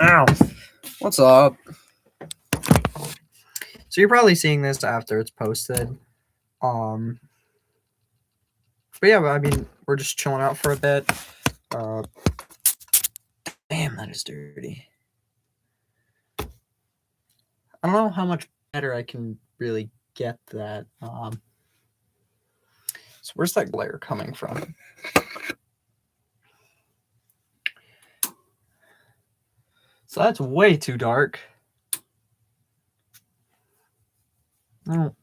Ow. What's up? So you're probably seeing this after it's posted. But yeah, I mean, we're just chilling out for a bit. Damn, that is dirty. I don't know how much better I can really get that. So where's that glare coming from? So that's way too dark. Oh.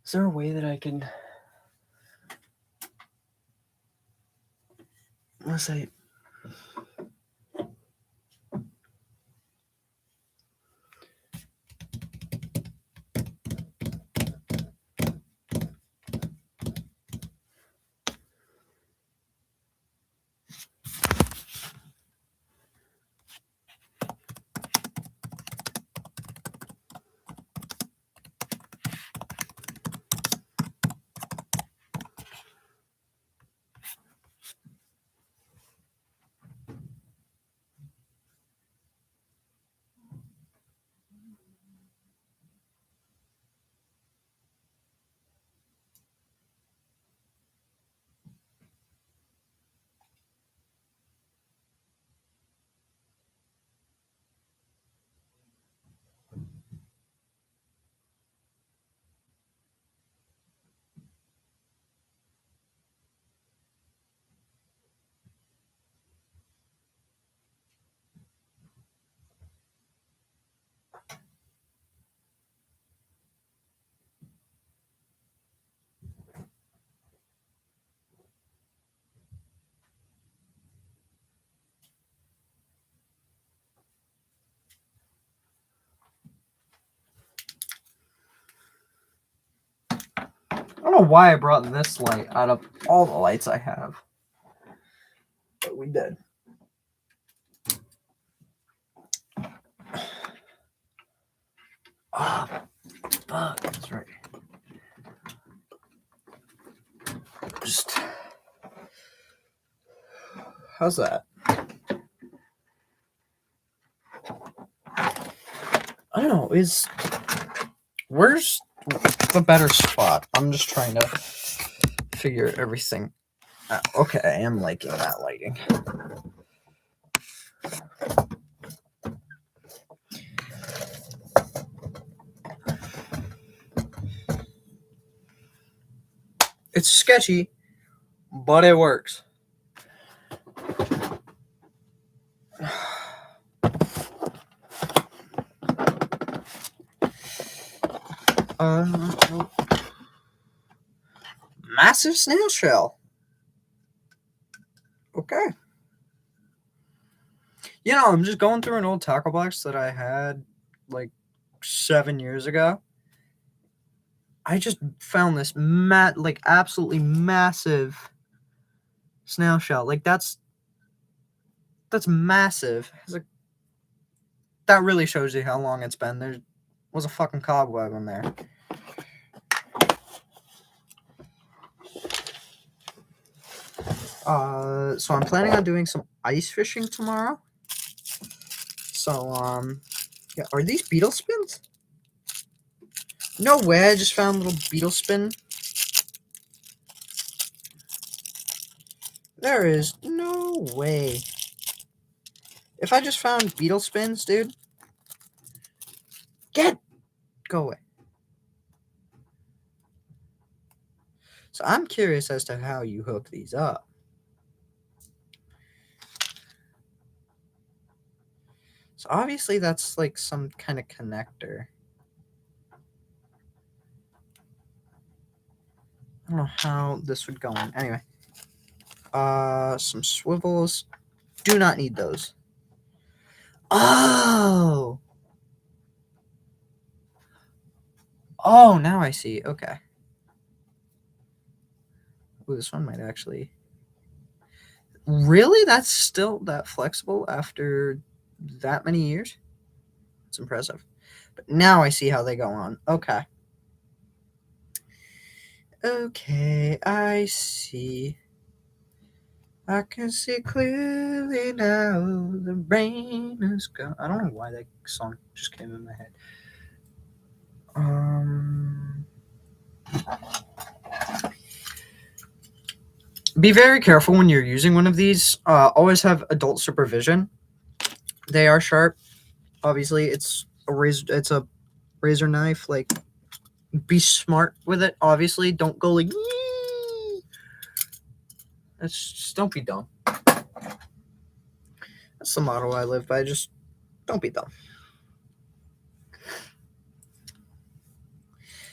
Is there a way that I can... Let's say... I don't know why I brought this light out of all the lights I have. But we did. Ah, fuck, that's right. Just... How's that? I don't know, where's the better spot? I'm just trying to figure everything out. Okay, I am liking that lighting. It's sketchy, but it works. Massive snail shell. Okay. You know, I'm just going through an old tackle box that I had like 7 years ago. I just found this absolutely massive snail shell. Like that's massive. It's like, that really shows you how long it's been. There was a fucking cobweb in there. So I'm planning on doing some ice fishing tomorrow. So, yeah, are these beetle spins? No way, I just found a little beetle spin. There is no way. If I just found beetle spins, dude. Go away. So I'm curious as to how you hook these up. So obviously that's like some kind of connector. I don't know how this would go in. Anyway. Some swivels. Do not need those. Oh! Oh, now I see. Okay. Ooh, this one might actually... Really? That's still that flexible after that many years? It's impressive. But now I see how they go on. Okay. Okay, I see. I can see clearly now. The rain is gone. I don't know why that song just came in my head. Be very careful when you're using one of these. Always have adult supervision. They are sharp. Obviously, it's a razor. It's a razor knife. Like, be smart with it. Obviously, don't go like. Just don't be dumb. That's the motto I live by. Just don't be dumb.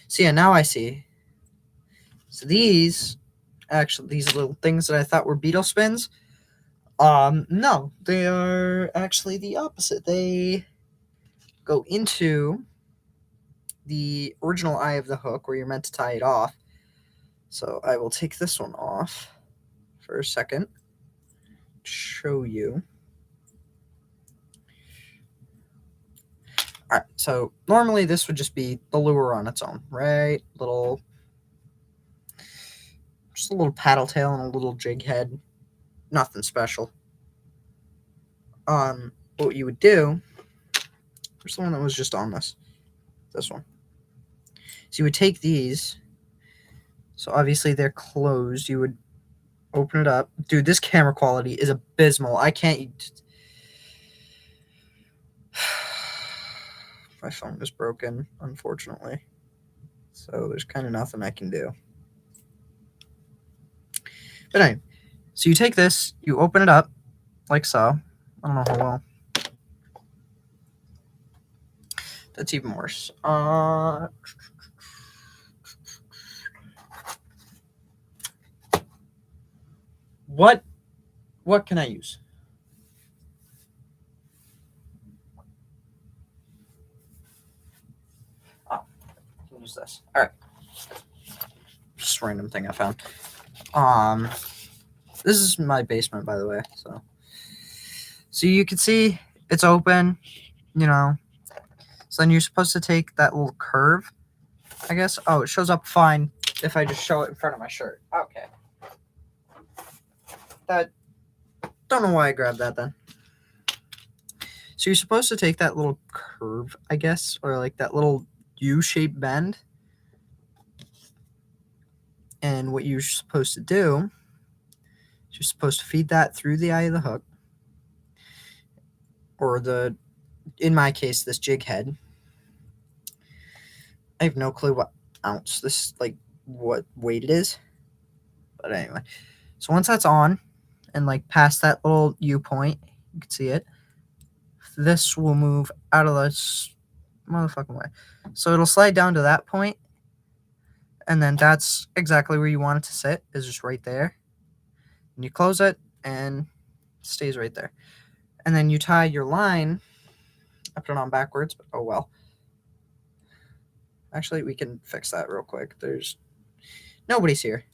So yeah, now I see. So these little things that I thought were beetle spins, no, they are actually the opposite. They go into the original eye of the hook where you're meant to tie it off. So I will take this one off for a second to show you. All right, so normally this would just be the lure on its own, right? Just a little paddle tail and a little jig head. Nothing special. What you would do, there's the one that was just on this one. So you would take these. So obviously they're closed. You would open it up. Dude, this camera quality is abysmal. I can't. My phone is broken, unfortunately. So there's kind of nothing I can do. But anyway, so you take this, you open it up, like so. I don't know how well. That's even worse. What can I use? Oh, I can use this. All right. Just a random thing I found. This is my basement, by the way. So you can see it's open, you know. So then you're supposed to take that little curve, I guess. Oh, it shows up fine if I just show it in front of my shirt. Okay. Don't know why I grabbed that then. So you're supposed to take that little curve, I guess, or like that little U-shaped bend. And what you're supposed to do is you're supposed to feed that through the eye of the hook. Or in my case, this jig head. I have no clue what ounce what weight it is. But anyway. So once that's on and like past that little U point, you can see it. This will move out of this motherfucking way. So it'll slide down to that point, and then that's exactly where you want it to sit, is just right there. And you close it, and it stays right there. And then you tie your line. I put it on backwards, but oh well. Actually, we can fix that real quick. Nobody's here.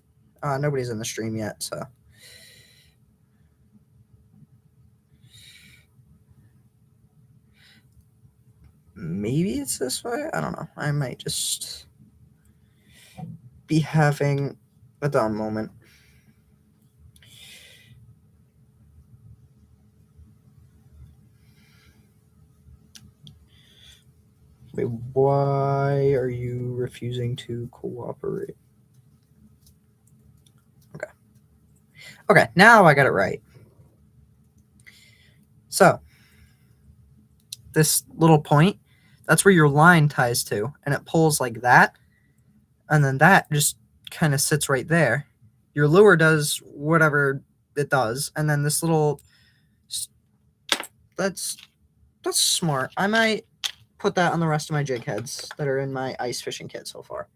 Nobody's in the stream yet, so. Maybe it's this way? I don't know. I might just be having a dumb moment. Wait, why are you refusing to cooperate? Okay, now I got it right. So, this little point, that's where your line ties to, and it pulls like that, and then that just kind of sits right there. Your lure does whatever it does, and then this little, that's smart. I might put that on the rest of my jig heads that are in my ice fishing kit so far.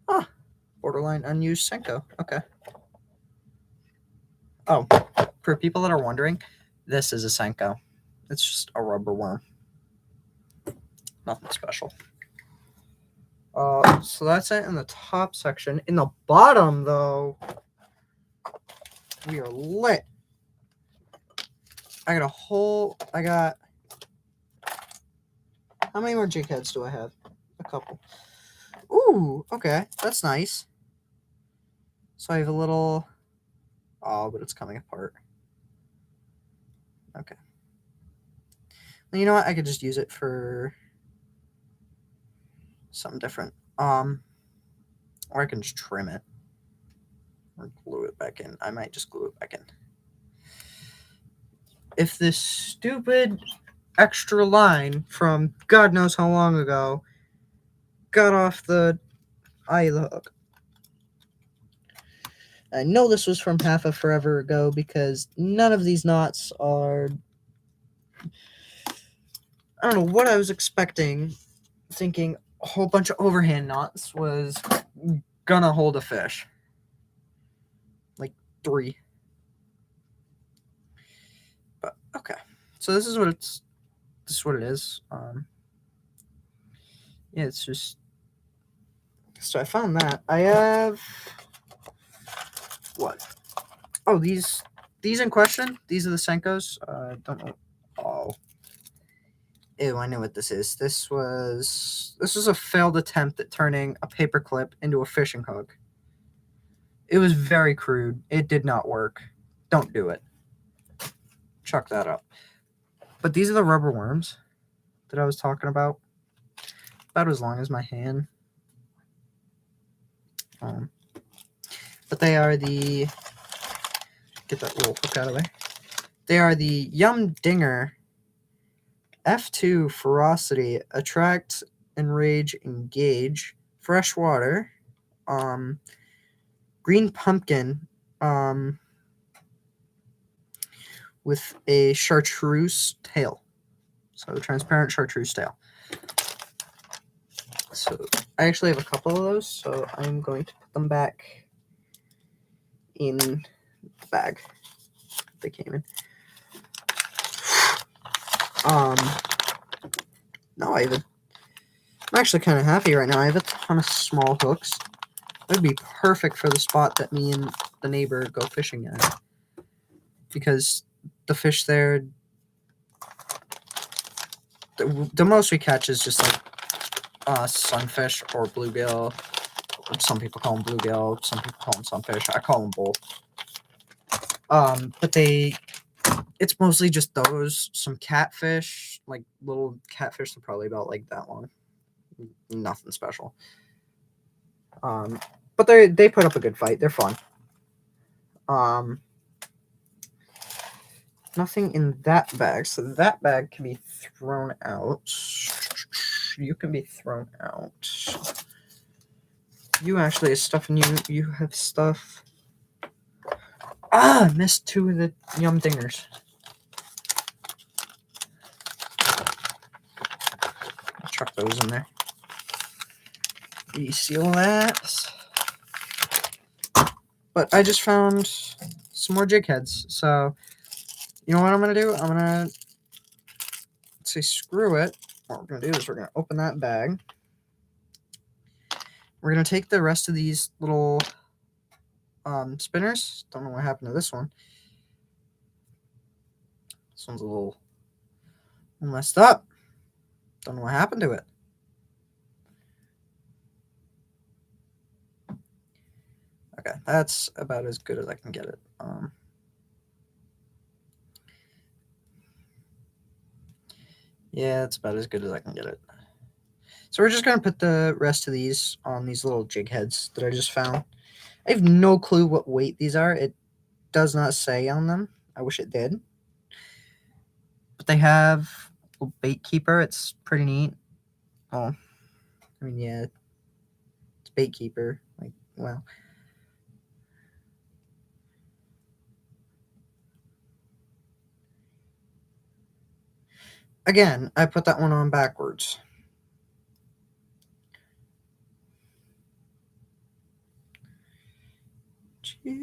Ah, borderline unused Senko. Okay. Oh, for people that are wondering, this is a Senko. It's just a rubber worm. Nothing special. So that's it in the top section. In the bottom, though, we are lit. I got how many more jig heads do I have? A couple. Ooh, okay, that's nice. So I have a little, Oh, but it's coming apart. Okay. Well, you know what? I could just use it for something different. Or I can just trim it or glue it back in. I might just glue it back in. If this stupid extra line from God knows how long ago got off the eye of the hook. I know this was from half a forever ago because none of these knots are... I don't know what I was expecting, thinking a whole bunch of overhand knots was gonna hold a fish. Like 3. But okay. So this is what it is. Yeah, it's just... So I found that. I have... What? Oh, these in question. These are the Senkos. Don't know. Oh. Ew, I know what this is. This was a failed attempt at turning a paperclip into a fishing hook. It was very crude. It did not work. Don't do it. Chuck that up. But these are the rubber worms that I was talking about. About as long as my hand. But they are the... Get that little hook out of the way. They are the Yum Dinger F2 Ferocity Attract, Enrage, Engage, Freshwater, Green Pumpkin, with a chartreuse tail. So transparent chartreuse tail. So I actually have a couple of those, so I'm going to put them back in the bag they came in. No, I'm actually kind of happy right now. I have a ton of small hooks. It would be perfect for the spot that me and the neighbor go fishing at. Because the fish there, the most we catch is just like sunfish or bluegill. Some people call them bluegill, some people call them sunfish. I call them both. But it's mostly just those, some catfish, like little catfish. They're probably about like that long. Nothing special. But they put up a good fight. They're fun. Nothing in that bag, so that bag can be thrown out. You can be thrown out. You actually have stuff in you. You have stuff. I missed 2 of the Yum Dingers. I'll chuck those in there. Reseal that. But I just found some more jig heads, so you know what I'm gonna do? I'm gonna say screw it. What we're gonna do is we're gonna open that bag. We're gonna take the rest of these little spinners. Don't know what happened to this one. This one's a little messed up. Don't know what happened to it. Okay, that's about as good as I can get it. Yeah, it's about as good as I can get it. So we're just going to put the rest of these on these little jig heads that I just found. I have no clue what weight these are. It does not say on them. I wish it did. But they have a bait keeper. It's pretty neat. Oh, I mean, yeah, it's bait keeper. Like, well. Again, I put that one on backwards. Jesus.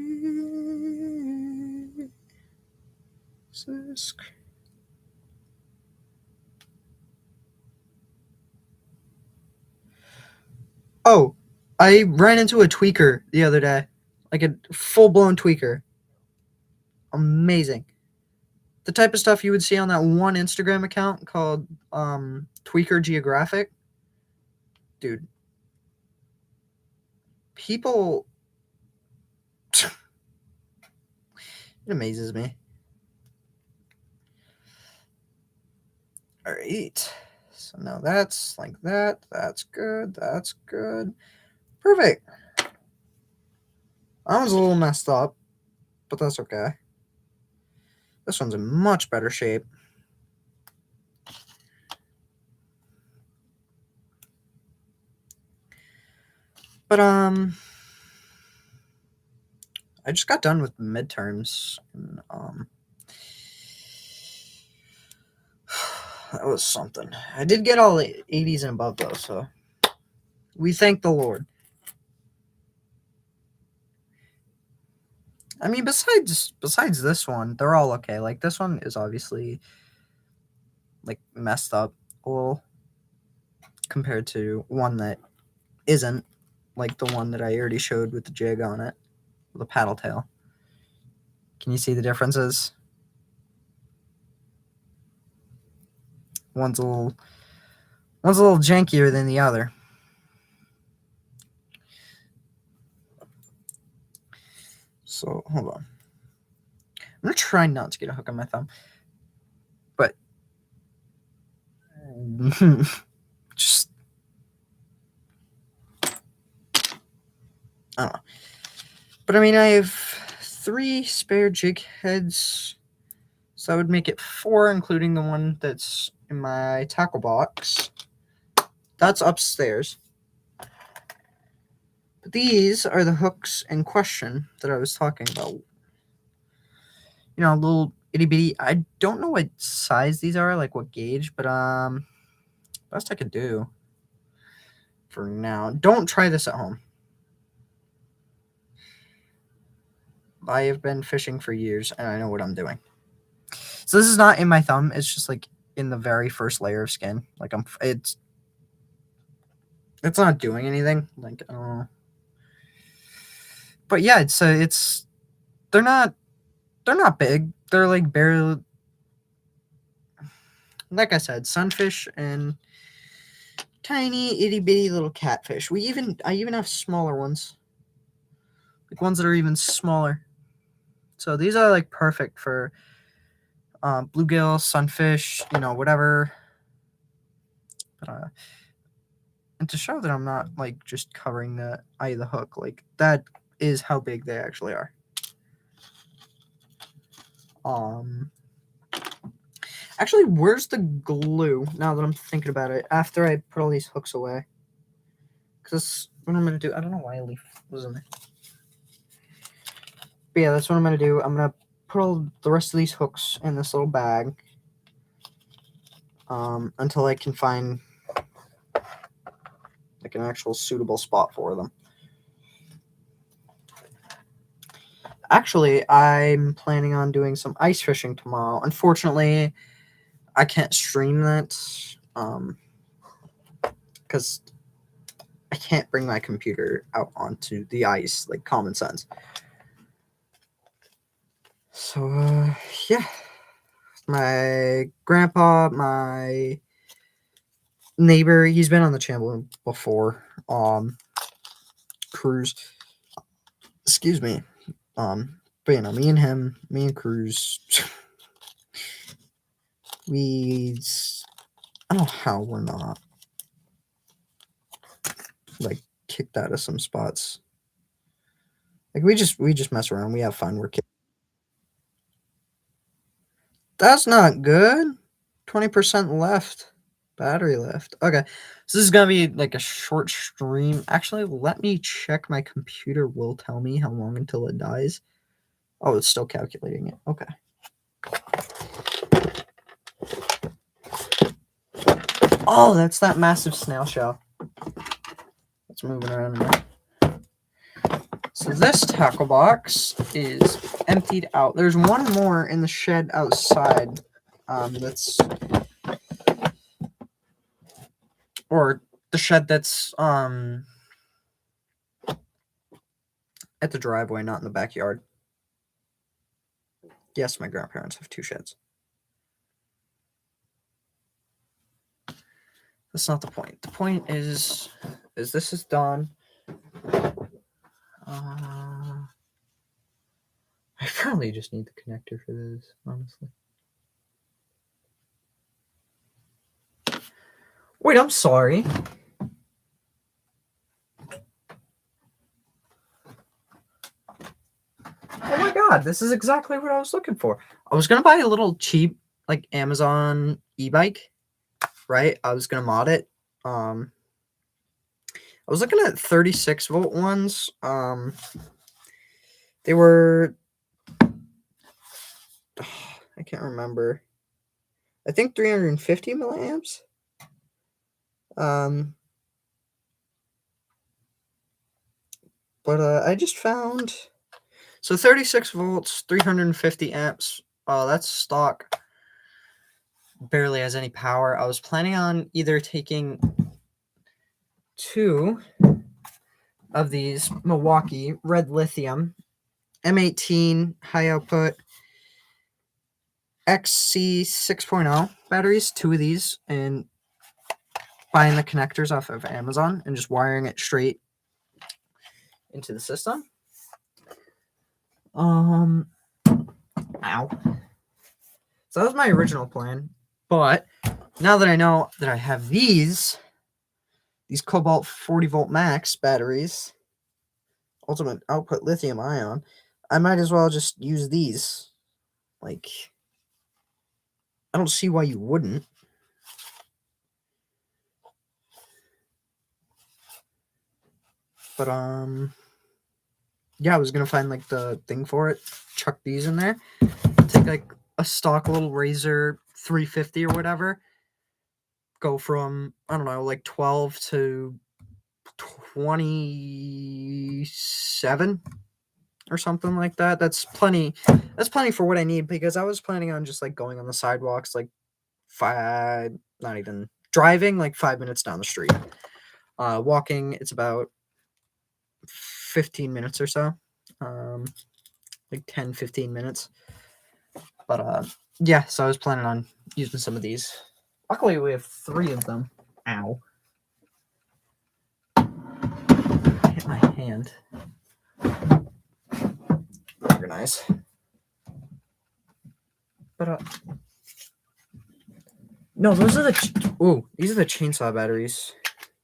Oh, I ran into a tweaker the other day. Like a full-blown tweaker. Amazing. The type of stuff you would see on that one Instagram account called Tweaker Geographic. Dude. People... It amazes me. All right. So now that's like that. That's good. That's good. Perfect. That one's a little messed up, but that's okay. This one's in much better shape. But I just got done with midterms. And, that was something. I did get all 80s and above though, so we thank the Lord. I mean, besides this one, they're all okay. Like this one is obviously like messed up a little compared to one that isn't, like the one that I already showed with the jig on it, the paddle tail. Can you see the differences? One's a little jankier than the other. So hold on. I'm gonna try not to get a hook on my thumb, but just I don't know. But I mean, I have 3 spare jig heads, so that would make it 4, including the one that's in my tackle box. That's upstairs. But these are the hooks in question that I was talking about. You know, little itty bitty. I don't know what size these are, like what gauge, but best I could do for now. Don't try this at home. I have been fishing for years and I know what I'm doing. So this is not in my thumb. It's just like in the very first layer of skin. Like it's not doing anything. Like I don't know. But yeah, it's they're not big. They're like barely, like I said, sunfish and tiny itty bitty little catfish. I even have smaller ones. Like ones that are even smaller. So these are like perfect for bluegill, sunfish, you know, whatever. But and to show that I'm not like just covering the eye of the hook, like that is how big they actually are. Actually, where's the glue? Now that I'm thinking about it, after I put all these hooks away, because what I'm gonna do. I don't know why I was in there. But yeah, that's what I'm gonna do. I'm gonna put all the rest of these hooks in this little bag until I can find like an actual suitable spot for them. Actually, I'm planning on doing some ice fishing tomorrow. Unfortunately, I can't stream that because I can't bring my computer out onto the ice, like common sense. So, yeah. My grandpa, my neighbor, he's been on the channel before. Cruz. Excuse me. But you know, me and Cruz, I don't know how we're not like kicked out of some spots. Like we just mess around. We have fun. We're kidding. That's not good. 20% left. Battery left. Okay. So this is gonna be like a short stream. Actually, let me check. My computer will tell me how long until it dies. Oh, it's still calculating it. Okay. Oh, that's that massive snail shell. It's moving around now. So this tackle box is emptied out. There's one more in the shed outside. Or the shed that's at the driveway, not in the backyard. Yes, my grandparents have 2 sheds. That's not the point. The point is this is done. I I probably just need the connector for this, honestly. Wait, I'm sorry. Oh my god, this is exactly what I was looking for. I was gonna buy a little cheap, like, Amazon e-bike, right? I was gonna mod it. I was looking at 36 volt ones. They were, I can't remember. I think 350 milliamps. But I just found, so 36 volts, 350 amps. That's stock. Barely has any power. I was planning on either taking 2 of these Milwaukee red lithium M18 high output XC 6.0 batteries, 2 of these, and buying the connectors off of Amazon and just wiring it straight into the system. Ow. So that was my original plan, but now that I know that I have these Cobalt 40 volt max batteries, ultimate output lithium ion, I might as well just use these. Like, I don't see why you wouldn't. But yeah, I was gonna find like the thing for it, chuck these in there, take like a stock little Razor 350 or whatever, go from, I don't know, like 12 to 27 or something like that. That's plenty for what I need, because I was planning on just like going on the sidewalks, like not even driving, like 5 minutes down the street. Walking, it's about 15 minutes or so, like 10-15 minutes. But yeah, so I was planning on using some of these. Luckily we have 3 of them. Ow, I hit my hand. Organize. But no, those are these are the chainsaw batteries.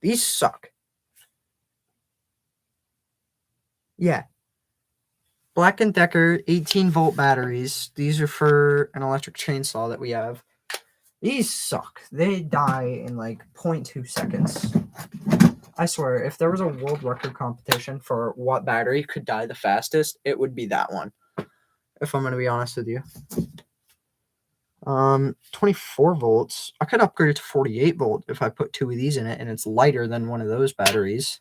These suck. Yeah. Black & Decker 18 volt batteries. These are for an electric chainsaw that we have. These suck. They die in like 0.2 seconds. I swear, if there was a world record competition for what battery could die the fastest, it would be that one. If I'm going to be honest with you. 24 volts. I could upgrade it to 48 volt if I put 2 of these in it, and it's lighter than one of those batteries.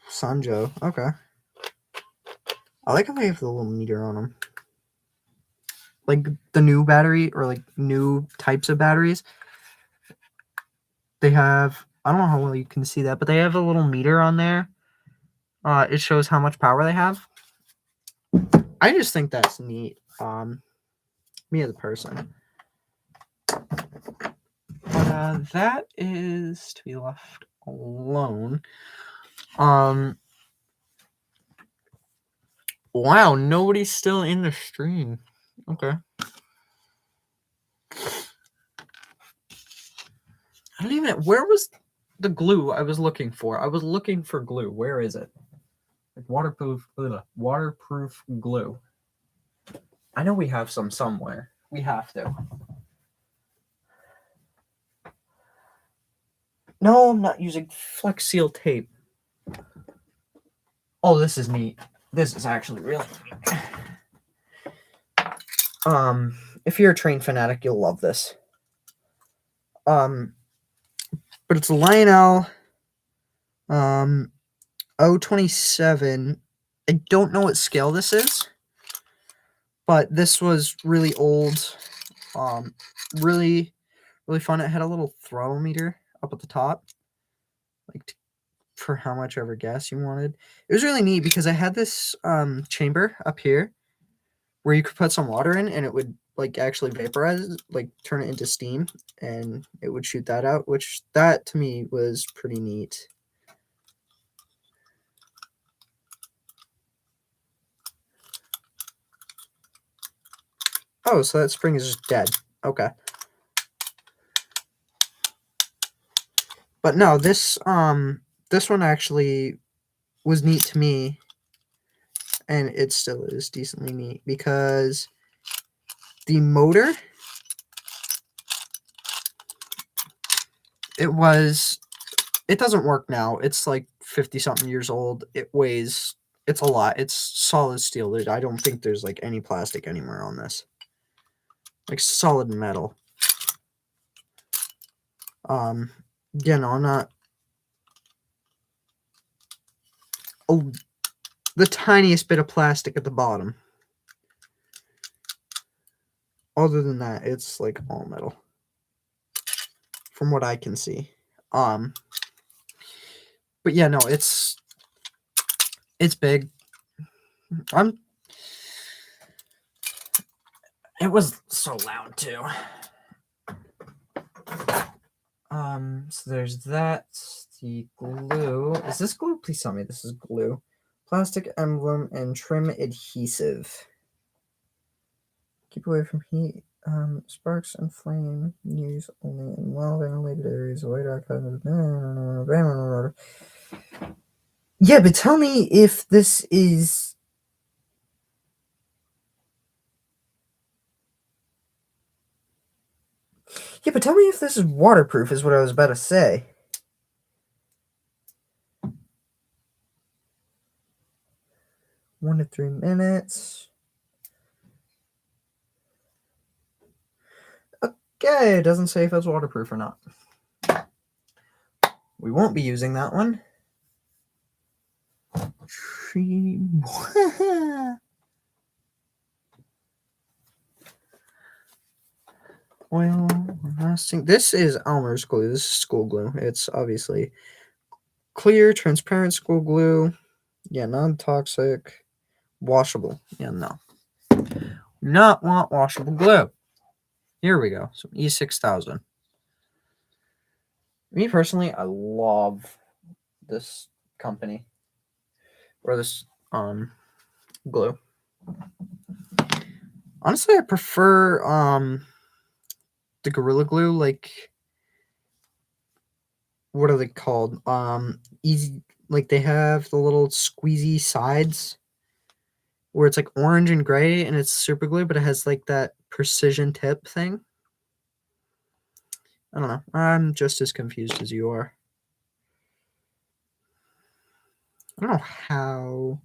Sanjo. Okay. I like how they have the little meter on them. Like the new battery, or like new types of batteries, they have, I don't know how well you can see that, but they have a little meter on there. It shows how much power they have. I just think that's neat. Me as a person. But that is to be left alone. Wow, nobody's still in the stream. Okay. I don't even, where was the glue I was looking for? I was looking for glue. Where is it? Like waterproof glue. I know we have some somewhere. We have to. No, I'm not using Flex Seal tape. Oh, this is neat. This is actually really neat. If you're a train fanatic, you'll love this. But it's a Lionel 027. I don't know what scale this is, but this was really old. Really, really fun. It had a little throttle meter up at the top, like for how much ever gas you wanted. It was really neat because I had this chamber up here where you could put some water in and it would like actually vaporize, like turn it into steam, and it would shoot that out, which that to me was pretty neat. Oh, so that spring is just dead. Okay. But no, this one actually was neat to me, and it still is decently neat because the motor, it doesn't work now. It's like 50 something years old. It's a lot. It's solid steel. I don't think there's like any plastic anywhere on this. Like solid metal. Yeah, no, I'm not. Oh, the tiniest bit of plastic at the bottom. Other than that, it's like all metal. From what I can see. But yeah, no, it's big. It was so loud too. So there's that. The glue. Is this glue? Please tell me this is glue. Plastic emblem and trim adhesive. Keep away from heat. Sparks and flame. Use only in well-ventilated areas. Avoid archives. Yeah, but tell me if this is. Yeah, but tell me if this is waterproof, is what I was about to say. One to 3 minutes. Okay, it doesn't say if it's waterproof or not. We won't be using that one. Oil lasting. This is Elmer's glue. This is school glue. It's obviously clear, transparent school glue. Yeah, non-toxic, washable. Yeah, no. Not want washable glue. Here we go. Some E6000. Me personally, I love this company. Or this glue. Honestly, I prefer the Gorilla Glue, like, what are they called? Easy, like they have the little squeezy sides where it's like orange and gray and it's super glue, but it has like that precision tip thing. I don't know. I'm just as confused as you are. I don't know how.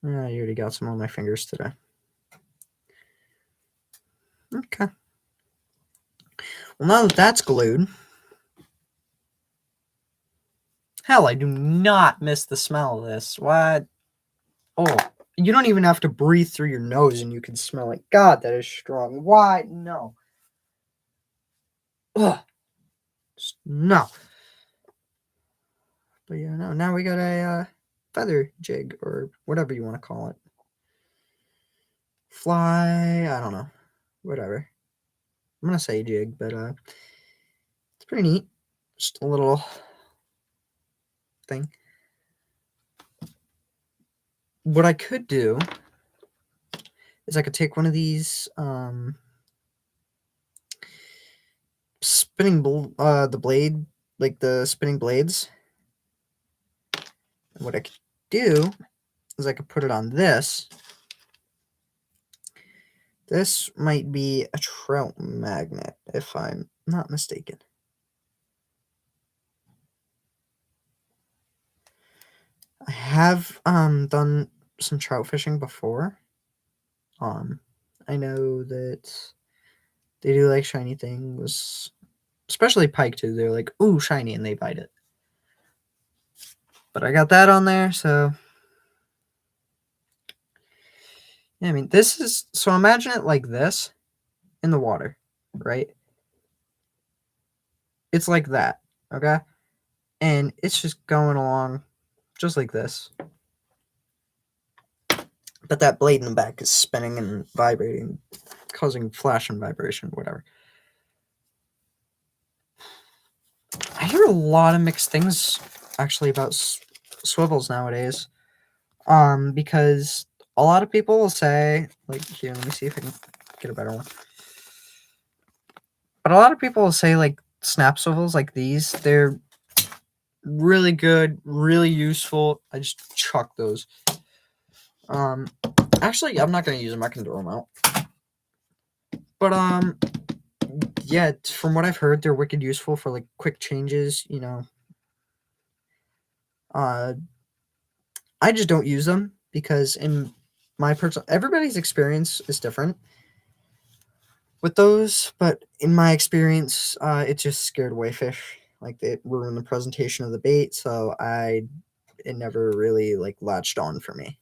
I already got some on my fingers today. Okay. Well, now that that's glued. Hell, I do not miss the smell of this. What? Oh, you don't even have to breathe through your nose and you can smell it. God, that is strong. Why? No. Ugh. No. But yeah, no. Now we got a feather jig or whatever you want to call it. Fly. I don't know. Whatever. I'm gonna say jig, but it's pretty neat. Just a little thing. What I could do is I could take one of these spinning the blade, like the spinning blades. And what I could do is I could put it on this. This might be a trout magnet, if I'm not mistaken. I have done some trout fishing before. I know that they do like shiny things, especially pike too. They're like, ooh, shiny, and they bite it. But I got that on there, so yeah, I mean, this is, so imagine it like this in the water, right? It's like that, okay? And it's just going along just like this. But that blade in the back is spinning and vibrating, causing flash and vibration, whatever. I hear a lot of mixed things actually about swivels nowadays. Because A lot of people will say, like, here, let me see if I can get a better one. But a lot of people will say, like, snap swivels like these, they're really good, really useful. I just chuck those. Actually, I'm not going to use them. I can throw them out. But, yeah, from what I've heard, they're wicked useful for, like, quick changes, you know. I just don't use them because in my personal, everybody's experience is different with those, but in my experience, it just scared away fish. Like, they ruined the presentation of the bait, so it never really, like, latched on for me.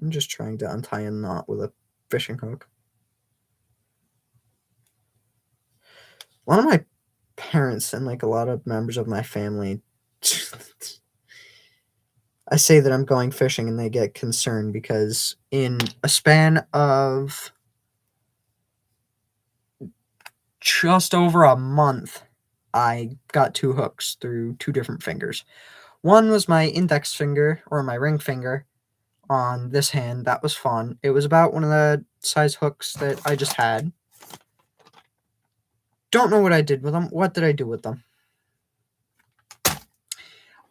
I'm just trying to untie a knot with a fishing hook. One of my parents and, like, a lot of members of my family, I say that I'm going fishing and they get concerned because in a span of just over a month, I got 2 hooks through 2 different fingers. One was my index finger, or my ring finger, on this hand. That was fun. It was about one of the size hooks that I just had. Don't know what I did with them. What did I do with them?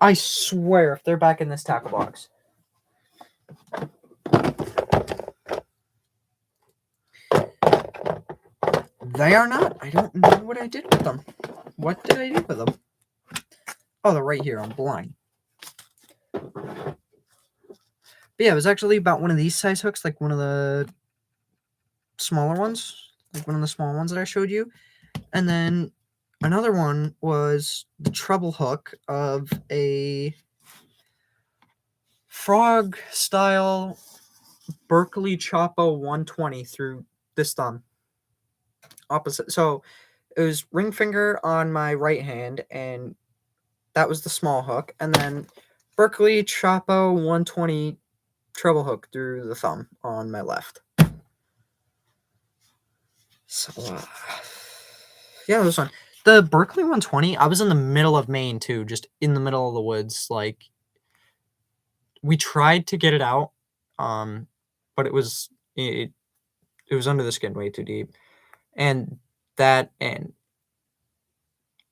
I swear, if they're back in this tackle box. They are not. I don't know what I did with them. What did I do with them? Oh, they're right here. I'm blind. But yeah, it was actually about one of these size hooks, like one of the smaller ones, like one of the small ones that I showed you. And then another one was the treble hook of a frog style Berkeley Chopo 120 through this thumb. Opposite. So it was ring finger on my right hand, and that was the small hook. And then Berkeley Chopo 120 treble hook through the thumb on my left. So, yeah, it was fun. The Berkeley 120, I was in the middle of Maine too, just in the middle of the woods. Like, we tried to get it out, but it was under the skin way too deep, and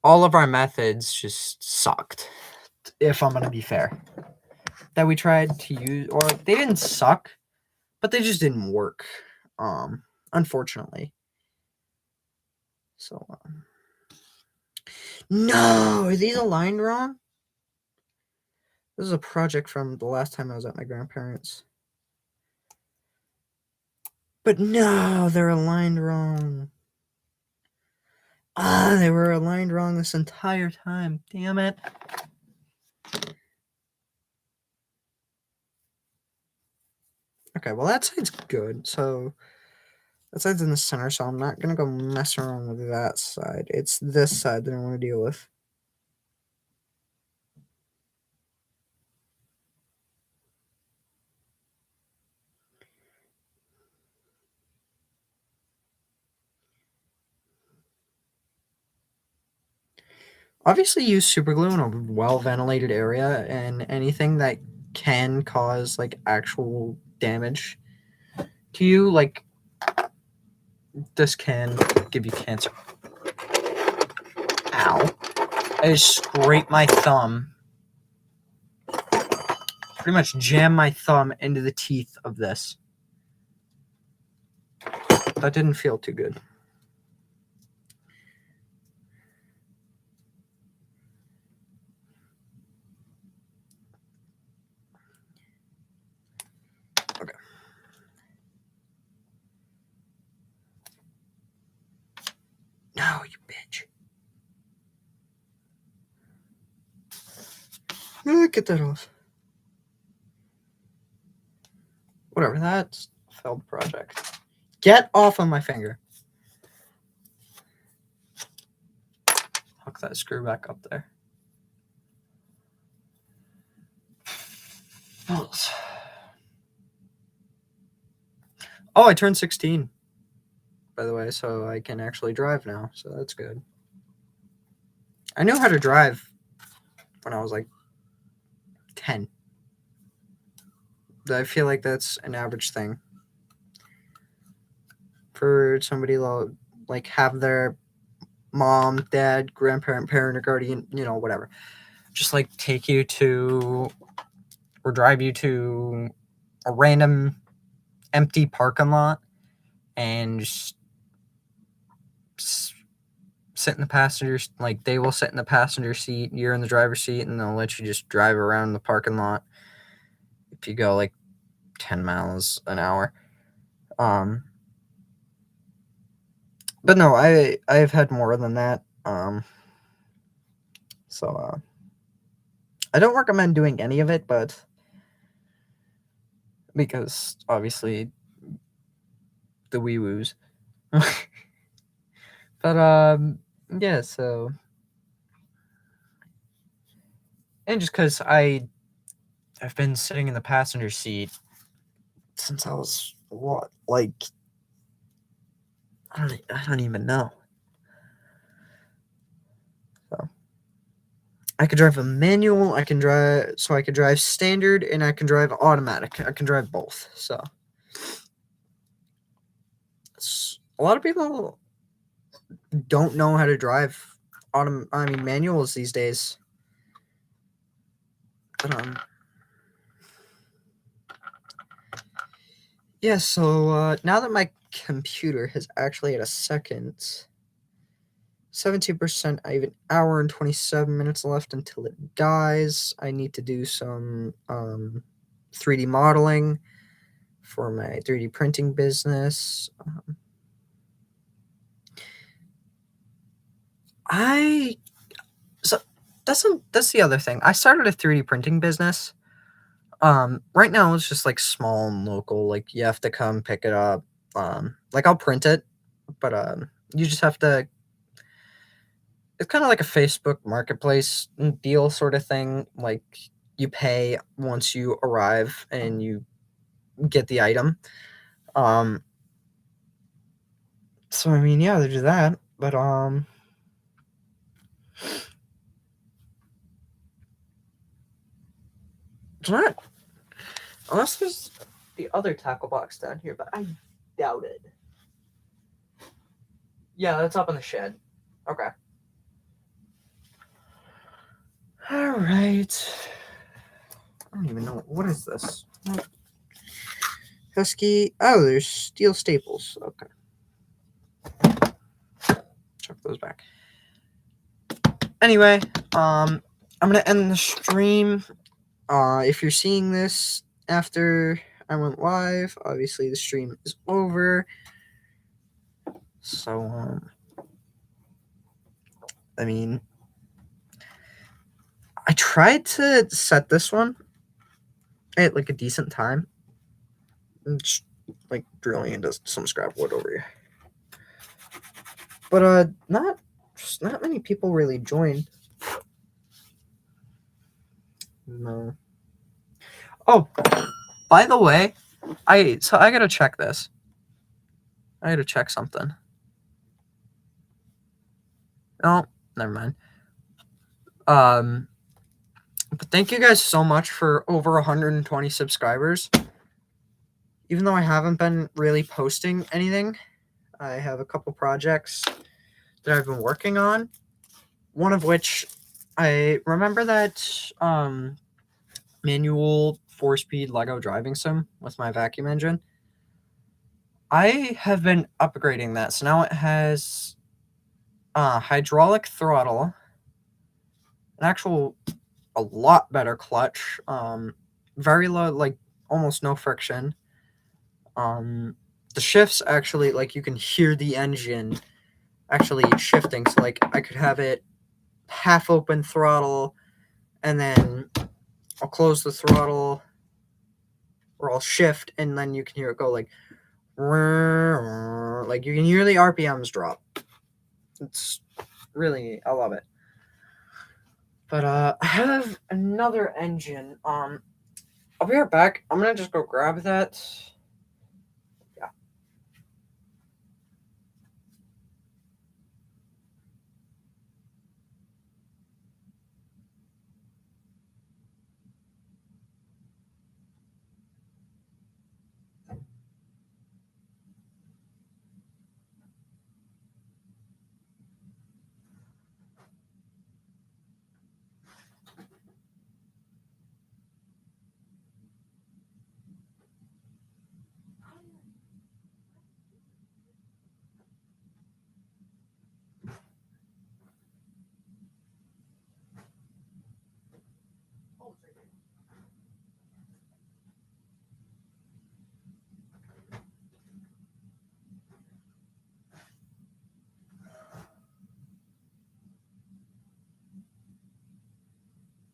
all of our methods just sucked. If I'm gonna be fair, that we tried to use, or they didn't suck, but they just didn't work. Unfortunately. So, no, are these aligned wrong? This is a project from the last time I was at my grandparents'. But no, they're aligned wrong. They were aligned wrong this entire time. Damn it. Okay, well, that side's good. So that side's in the center, so I'm not going to go mess around with that side. It's this side that I want to deal with. Obviously, use super glue in a well-ventilated area, and anything that can cause, like, actual damage to you, like, this can give you cancer. Ow. I just scraped my thumb. Pretty much jammed my thumb into the teeth of this. That didn't feel too good. Okay. No, you bitch. Get that off. Whatever, that's a failed project. Get off of my finger. Hook that screw back up there. Oh, I turned 16, by the way, so I can actually drive now, so that's good. I knew how to drive when I was like 10. I feel like that's an average thing for somebody to like have their mom, dad, grandparent, parent, or guardian, whatever, just like take you to or drive you to a random empty parking lot and just sit in the passenger, like they will sit in the passenger seat, you're in the driver's seat, and they'll let you just drive around the parking lot if you go like 10 miles an hour. But no, I've had more than that. So I don't recommend doing any of it, but because obviously the wee woos. But yeah, so and just because I've been sitting in the passenger seat since I was what, like I don't even know. So I could drive a manual, I could drive standard, and I can drive automatic. I can drive both. So a lot of people don't know how to drive manuals these days. But yeah, so now that my computer has actually had a second 17%, I have an hour and 27 minutes left until it dies. I need to do some 3D modeling for my 3D printing business. So that's the other thing. I started a 3D printing business. Right now it's just like small and local. Like you have to come pick it up. Like I'll print it, but you just have to. It's kind of like a Facebook Marketplace deal sort of thing. Like you pay once you arrive and you get the item. So I mean, yeah, there's that. But it's not unless there's the other tackle box down here, but I doubt it. Yeah, that's up in the shed. Okay. All right. I don't even know what is this. Husky. Oh, there's steel staples. Okay. Chuck those back. Anyway, I'm gonna end the stream. If you're seeing this after I went live, obviously the stream is over. So, I mean, I tried to set this one at like a decent time. I'm just like drilling into some scrap wood over here. But not many people really joined. No. Oh, by the way, I gotta check this. I gotta check something. No, never mind. But thank you guys so much for over 120 subscribers. Even though I haven't been really posting anything, I have a couple projects that I've been working on. One of which I remember that manual 4-speed Lego driving sim with my vacuum engine. I have been upgrading that, so now it has hydraulic throttle, a lot better clutch, very low, like almost no friction. The shifts actually, like you can hear the engine actually shifting. So like I could have it half open throttle, and then I'll close the throttle, or I'll shift, and then you can hear it go like you can hear the RPMs drop. It's really, I love it. But I have another engine. I'll be right back. I'm gonna just go grab that. Yeah.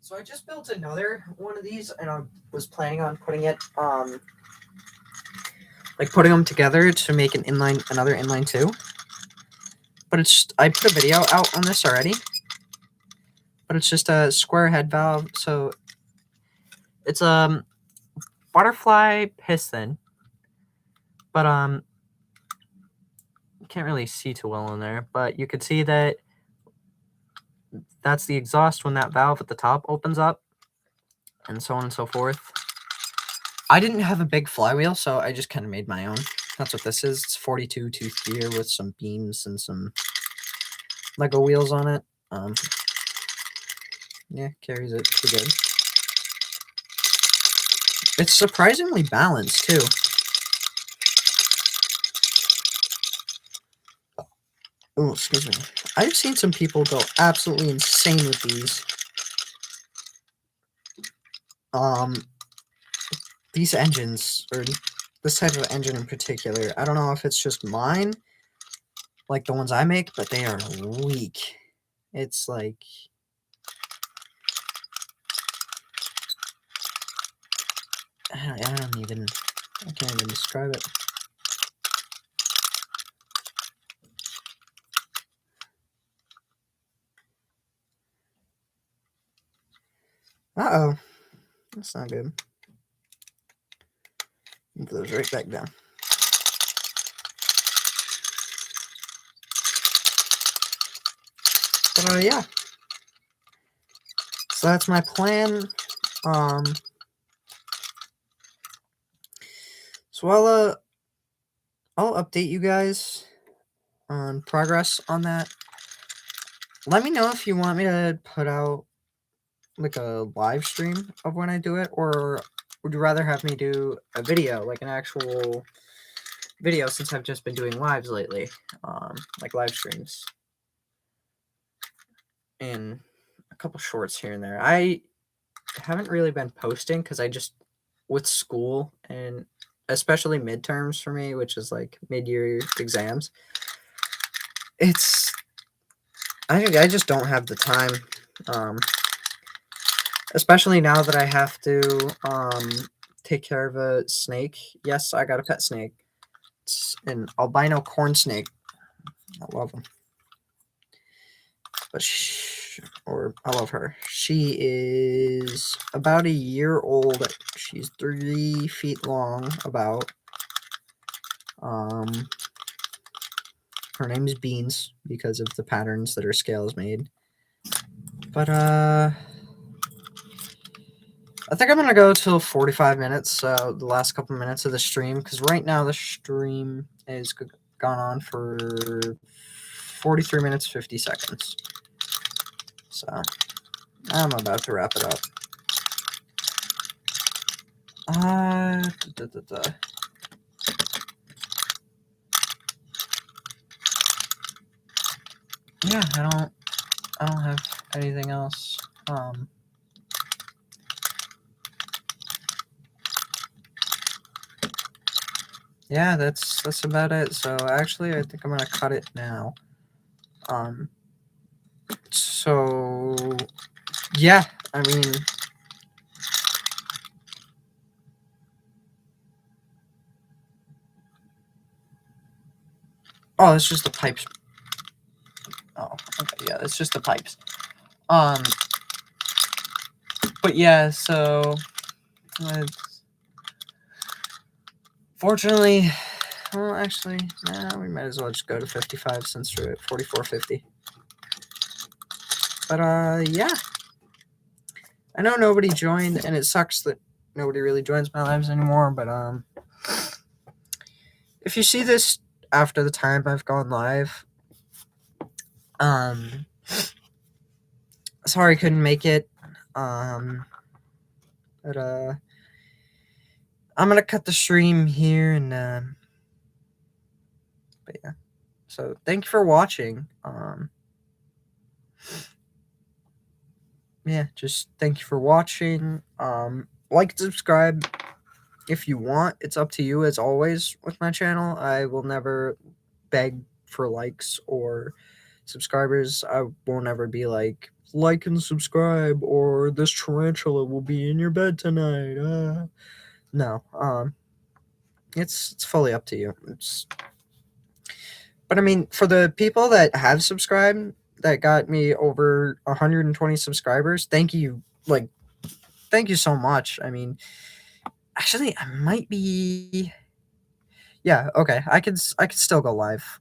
So I just built another one of these, and I was planning on putting it, like putting them together to make another inline too. But I put a video out on this already. But it's just a square head valve, so it's a butterfly piston. But you can't really see too well in there, but you could see that that's the exhaust when that valve at the top opens up, and so on and so forth. I didn't have a big flywheel, so I just kind of made my own. That's what this is. It's 42 tooth gear with some beams and some Lego wheels on it. Yeah, carries it pretty good. It's surprisingly balanced too. Oh, excuse me. I've seen some people go absolutely insane with these. These engines, or this type of engine in particular, I don't know if it's just mine, like the ones I make, but they are weak. It's like... I can't even describe it. Uh-oh. That's not good. Move those right back down. But, yeah. So that's my plan. So I'll update you guys on progress on that. Let me know if you want me to put out like a live stream of when I do it, or would you rather have me do a video, like an actual video, since I've just been doing lives lately, like live streams and a couple shorts here and there. I haven't really been posting because I just, with school and especially midterms for me, which is like mid-year exams, I just don't have the time, especially now that I have to take care of a snake. Yes, I got a pet snake. It's an albino corn snake. I love him. But I love her. She is about a year old. She's 3 feet long, about. Her name is Beans because of the patterns that her scales made. But I think I'm gonna go till 45 minutes. So the last couple minutes of the stream, because right now the stream is gone on for 43 minutes 50 seconds. So I'm about to wrap it up. Yeah, I don't have anything else. Yeah, that's about it. So actually, I think I'm gonna cut it now. So yeah, I mean, oh, it's just the pipes. Oh, okay, yeah, it's just the pipes. But yeah, so fortunately, well, actually, nah, we might as well just go to 55 since we're at 44.50. But yeah, I know nobody joined, and it sucks that nobody really joins my lives anymore. But if you see this after the time I've gone live, sorry I couldn't make it. But I'm gonna cut the stream here, and but yeah. So thank you for watching. Yeah, just thank you for watching. Like and subscribe if you want. It's up to you, as always with my channel. I will never beg for likes or subscribers. I won't ever be like, like and subscribe, or this tarantula will be in your bed tonight. No, it's fully up to you. But I mean, for the people that have subscribed, that got me over 120 subscribers, thank you. Like, thank you so much. I mean, actually, I might be. Yeah, okay. I could still go live.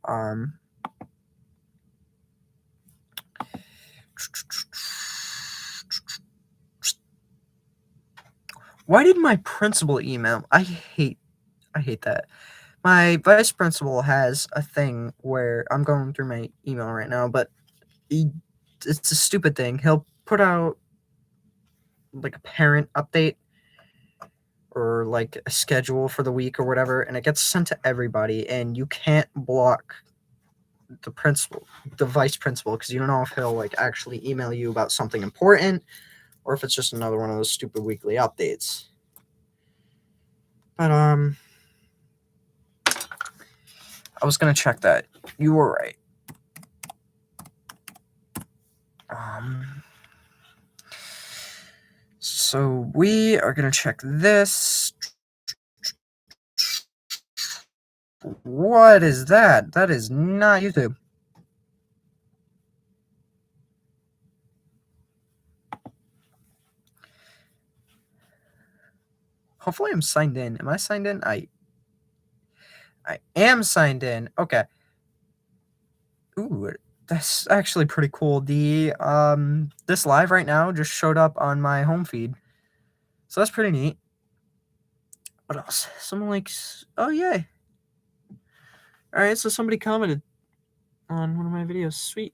Why did my principal email? I hate that. My vice principal has a thing where I'm going through my email right now, but it's a stupid thing. He'll put out like a parent update or like a schedule for the week or whatever, and it gets sent to everybody, and you can't block the vice principal, because you don't know if he'll like actually email you about something important or if it's just another one of those stupid weekly updates. But I was gonna check that. You were right. So we are gonna check this. What is that? That is not YouTube. Hopefully I'm signed in. Am I signed in? I am signed in. Okay. Ooh, that's actually pretty cool. The this live right now just showed up on my home feed. So that's pretty neat. What else? Someone likes, oh yay. Alright, so somebody commented on one of my videos. Sweet.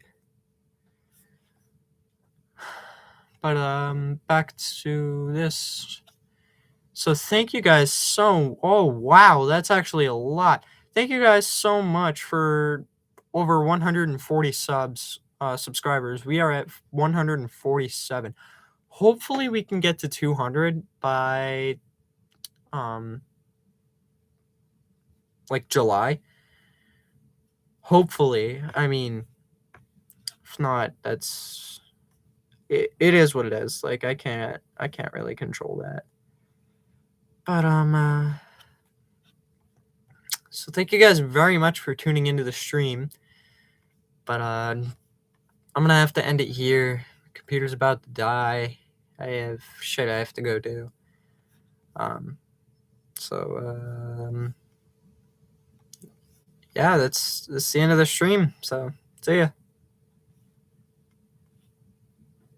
But back to this. So thank you guys oh wow, that's actually a lot. Thank you guys so much for over 140 subscribers. We are at 147. Hopefully we can get to 200 by like July. Hopefully. I mean, if not, that's it is what it is. Like I can't really control that. But so thank you guys very much for tuning into the stream. But I'm gonna have to end it here. Computer's about to die. I have shit I have to go do. Yeah, that's the end of the stream. So see ya.